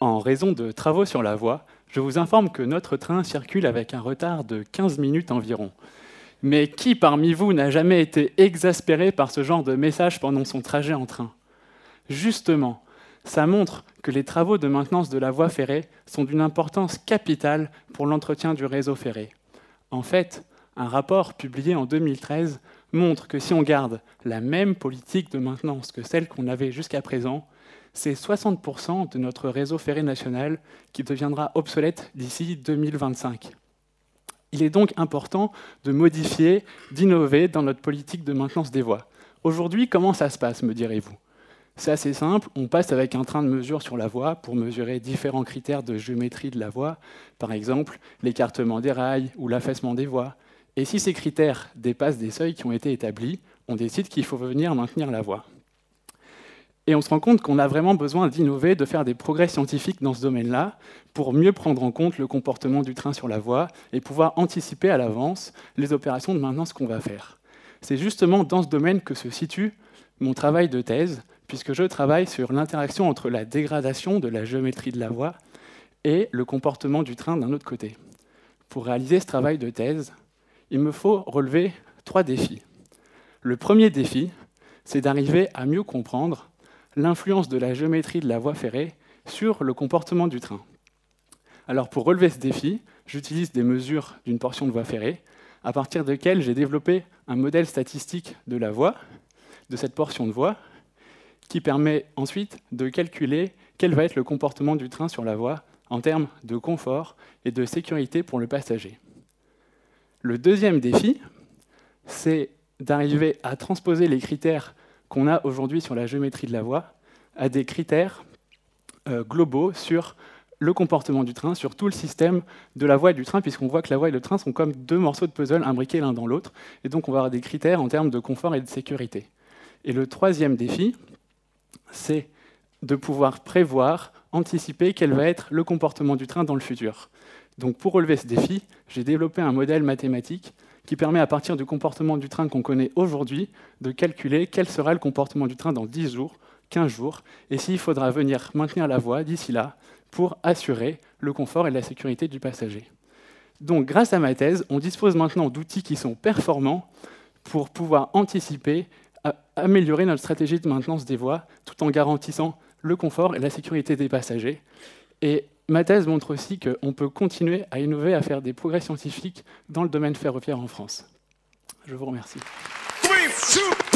En raison de travaux sur la voie, je vous informe que notre train circule avec un retard de 15 minutes environ. Mais qui parmi vous n'a jamais été exaspéré par ce genre de message pendant son trajet en train? Justement, ça montre que les travaux de maintenance de la voie ferrée sont d'une importance capitale pour l'entretien du réseau ferré. En fait, un rapport publié en 2013 montre que si on garde la même politique de maintenance que celle qu'on avait jusqu'à présent, c'est 60% de notre réseau ferré national qui deviendra obsolète d'ici 2025. Il est donc important de modifier, d'innover dans notre politique de maintenance des voies. Aujourd'hui, comment ça se passe, me direz-vous? C'est assez simple, on passe avec un train de mesure sur la voie pour mesurer différents critères de géométrie de la voie, par exemple l'écartement des rails ou l'affaissement des voies. Et si ces critères dépassent des seuils qui ont été établis, on décide qu'il faut venir maintenir la voie. Et on se rend compte qu'on a vraiment besoin d'innover, de faire des progrès scientifiques dans ce domaine-là pour mieux prendre en compte le comportement du train sur la voie et pouvoir anticiper à l'avance les opérations de maintenance qu'on va faire. C'est justement dans ce domaine que se situe mon travail de thèse, puisque je travaille sur l'interaction entre la dégradation de la géométrie de la voie et le comportement du train d'un autre côté. Pour réaliser ce travail de thèse, il me faut relever 3 défis. Le premier défi, c'est d'arriver à mieux comprendre l'influence de la géométrie de la voie ferrée sur le comportement du train. Alors pour relever ce défi, j'utilise des mesures d'une portion de voie ferrée, à partir desquelles j'ai développé un modèle statistique de la voie, de cette portion de voie, qui permet ensuite de calculer quel va être le comportement du train sur la voie en termes de confort et de sécurité pour le passager. Le deuxième défi, c'est d'arriver à transposer les critères qu'on a aujourd'hui sur la géométrie de la voie à des critères globaux sur le comportement du train, sur tout le système de la voie et du train, puisqu'on voit que la voie et le train sont comme 2 morceaux de puzzle imbriqués l'un dans l'autre, et donc on va avoir des critères en termes de confort et de sécurité. Et le troisième défi, c'est de pouvoir prévoir, anticiper quel va être le comportement du train dans le futur. Donc pour relever ce défi, j'ai développé un modèle mathématique qui permet, à partir du comportement du train qu'on connaît aujourd'hui, de calculer quel sera le comportement du train dans 10 jours, 15 jours, et s'il faudra venir maintenir la voie d'ici là pour assurer le confort et la sécurité du passager. Donc grâce à ma thèse, on dispose maintenant d'outils qui sont performants pour pouvoir anticiper, améliorer notre stratégie de maintenance des voies, tout en garantissant le confort et la sécurité des passagers. Et ma thèse montre aussi qu'on peut continuer à innover, à faire des progrès scientifiques dans le domaine ferroviaire en France. Je vous remercie. 3, 2,